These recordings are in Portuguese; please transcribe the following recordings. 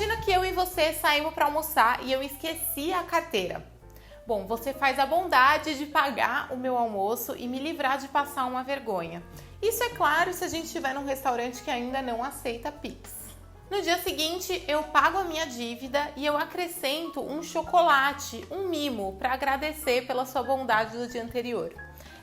Imagina que eu e você saímos para almoçar e eu esqueci a carteira. Bom, você faz a bondade de pagar o meu almoço e me livrar de passar uma vergonha. Isso é claro se a gente estiver num restaurante que ainda não aceita Pix. No dia seguinte, eu pago a minha dívida e eu acrescento um chocolate, um mimo, para agradecer pela sua bondade do dia anterior.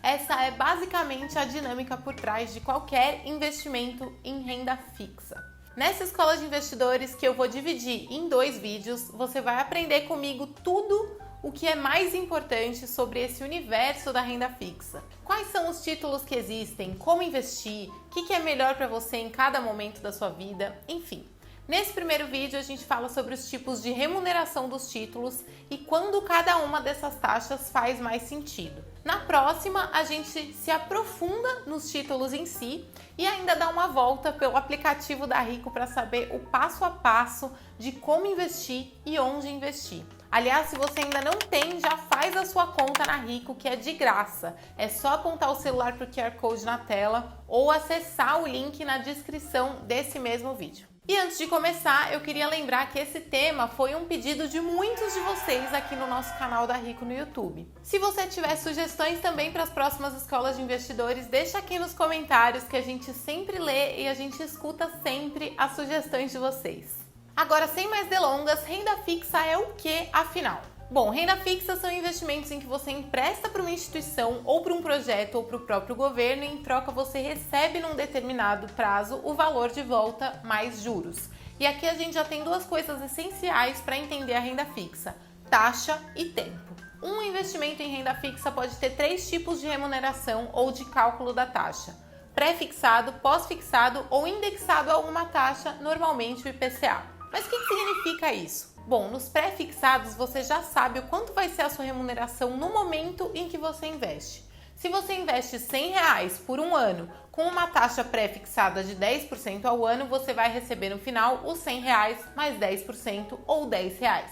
Essa é basicamente a dinâmica por trás de qualquer investimento em renda fixa. Nessa escola de investidores que eu vou dividir em 2 vídeos, você vai aprender comigo tudo o que é mais importante sobre esse universo da renda fixa. Quais são os títulos que existem, como investir, o que é melhor para você em cada momento da sua vida, enfim. Nesse primeiro vídeo a gente fala sobre os tipos de remuneração dos títulos e quando cada uma dessas taxas faz mais sentido. Na próxima a gente se aprofunda nos títulos em si e ainda dá uma volta pelo aplicativo da Rico para saber o passo a passo de como investir e onde investir. Aliás, se você ainda não tem, já faz a sua conta na Rico, que é de graça. É só apontar o celular para o QR Code na tela ou acessar o link na descrição desse mesmo vídeo. E antes de começar, eu queria lembrar que esse tema foi um pedido de muitos de vocês aqui no nosso canal da Rico no YouTube. Se você tiver sugestões também para as próximas escolas de investidores, deixa aqui nos comentários que a gente sempre lê e a gente escuta sempre as sugestões de vocês. Agora, sem mais delongas, renda fixa é o que, afinal? Bom, renda fixa são investimentos em que você empresta para uma instituição ou para um projeto ou para o próprio governo e em troca você recebe num determinado prazo o valor de volta mais juros. E aqui a gente já tem 2 coisas essenciais para entender a renda fixa: taxa e tempo. Um investimento em renda fixa pode ter 3 tipos de remuneração ou de cálculo da taxa: pré-fixado, pós-fixado ou indexado a alguma taxa, normalmente o IPCA. Mas o que significa isso? Bom, nos pré-fixados você já sabe o quanto vai ser a sua remuneração no momento em que você investe. Se você investe R$100 por um ano com uma taxa pré-fixada de 10% ao ano, você vai receber no final os R$100 mais 10% ou R$10.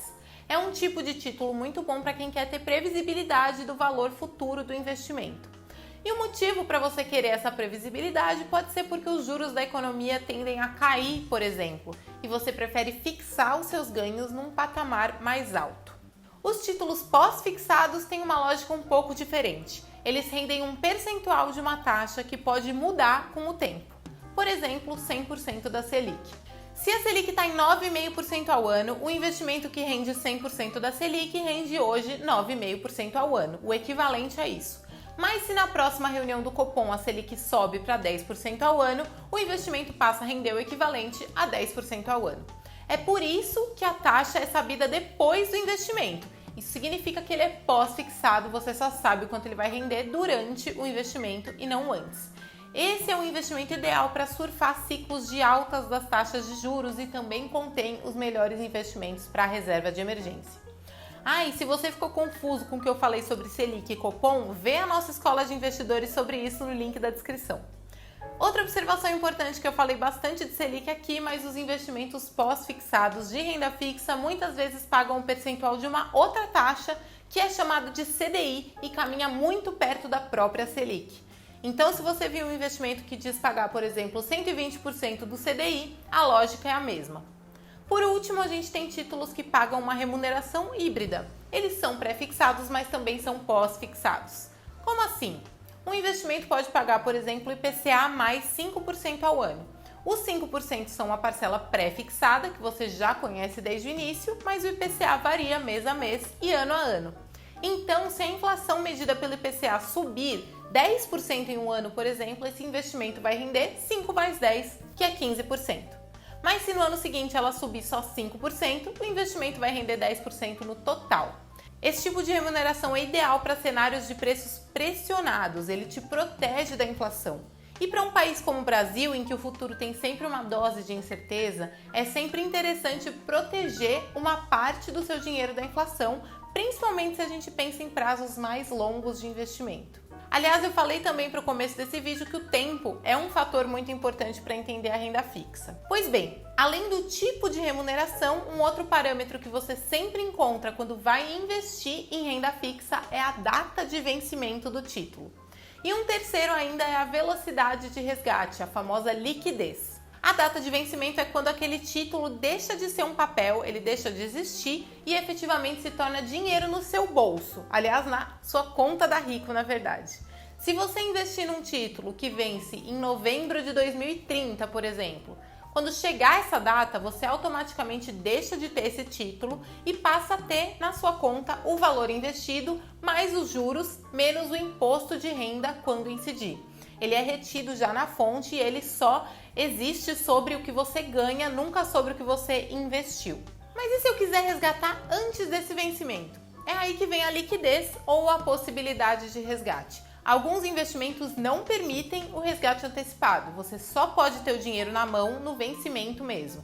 É um tipo de título muito bom para quem quer ter previsibilidade do valor futuro do investimento. E o motivo para você querer essa previsibilidade pode ser porque os juros da economia tendem a cair, por exemplo, e você prefere fixar os seus ganhos num patamar mais alto. Os títulos pós-fixados têm uma lógica um pouco diferente. Eles rendem um percentual de uma taxa que pode mudar com o tempo. Por exemplo, 100% da Selic. Se a Selic está em 9,5% ao ano, o investimento que rende 100% da Selic rende hoje 9,5% ao ano, o equivalente a isso. Mas se na próxima reunião do Copom a Selic sobe para 10% ao ano, o investimento passa a render o equivalente a 10% ao ano. É por isso que a taxa é sabida depois do investimento. Isso significa que ele é pós-fixado, você só sabe o quanto ele vai render durante o investimento e não antes. Esse é um investimento ideal para surfar ciclos de altas das taxas de juros e também contém os melhores investimentos para a reserva de emergência. E se você ficou confuso com o que eu falei sobre Selic e Copom, vê a nossa escola de investidores sobre isso no link da descrição. Outra observação importante que eu falei bastante de Selic aqui, mas os investimentos pós-fixados de renda fixa muitas vezes pagam um percentual de uma outra taxa que é chamado de CDI e caminha muito perto da própria Selic. Então, se você viu um investimento que diz pagar, por exemplo, 120% do CDI, a lógica é a mesma. Por último, a gente tem títulos que pagam uma remuneração híbrida. Eles são pré-fixados, mas também são pós-fixados. Como assim? Um investimento pode pagar, por exemplo, IPCA mais 5% ao ano. Os 5% são a parcela pré-fixada, que você já conhece desde o início, mas o IPCA varia mês a mês e ano a ano. Então, se a inflação medida pelo IPCA subir 10% em um ano, por exemplo, esse investimento vai render 5 mais 10, que é 15%. Mas se no ano seguinte ela subir só 5%, o investimento vai render 10% no total. Esse tipo de remuneração é ideal para cenários de preços pressionados, ele te protege da inflação. E para um país como o Brasil, em que o futuro tem sempre uma dose de incerteza, é sempre interessante proteger uma parte do seu dinheiro da inflação, principalmente se a gente pensa em prazos mais longos de investimento. Aliás, eu falei também para o começo desse vídeo que o tempo é um fator muito importante para entender a renda fixa. Pois bem, além do tipo de remuneração, um outro parâmetro que você sempre encontra quando vai investir em renda fixa é a data de vencimento do título. E um terceiro ainda é a velocidade de resgate, a famosa liquidez. A data de vencimento é quando aquele título deixa de ser um papel, ele deixa de existir e efetivamente se torna dinheiro no seu bolso. Aliás, na sua conta da Rico, na verdade. Se você investir num título que vence em novembro de 2030, por exemplo, quando chegar essa data, você automaticamente deixa de ter esse título e passa a ter na sua conta o valor investido, mais os juros, menos o imposto de renda quando incidir. Ele é retido já na fonte e ele só existe sobre o que você ganha, nunca sobre o que você investiu. Mas e se eu quiser resgatar antes desse vencimento? É aí que vem a liquidez ou a possibilidade de resgate. Alguns investimentos não permitem o resgate antecipado, você só pode ter o dinheiro na mão no vencimento mesmo.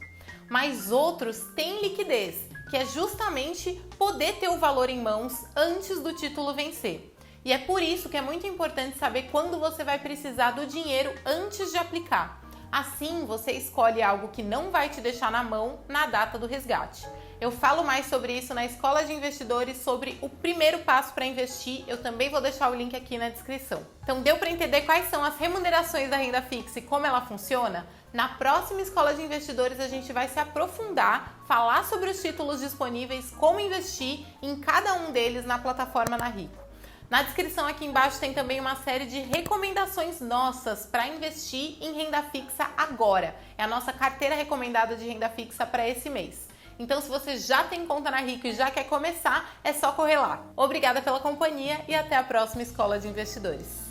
Mas outros têm liquidez, que é justamente poder ter o valor em mãos antes do título vencer. E é por isso que é muito importante saber quando você vai precisar do dinheiro antes de aplicar. Assim, você escolhe algo que não vai te deixar na mão na data do resgate. Eu falo mais sobre isso na Escola de Investidores, sobre o primeiro passo para investir. Eu também vou deixar o link aqui na descrição. Então, deu para entender quais são as remunerações da renda fixa e como ela funciona? Na próxima Escola de Investidores, a gente vai se aprofundar, falar sobre os títulos disponíveis, como investir em cada um deles na plataforma na Rico. Na descrição aqui embaixo tem também uma série de recomendações nossas para investir em renda fixa agora. É a nossa carteira recomendada de renda fixa para esse mês. Então, se você já tem conta na Rico e já quer começar, é só correr lá. Obrigada pela companhia e até a próxima Escola de Investidores.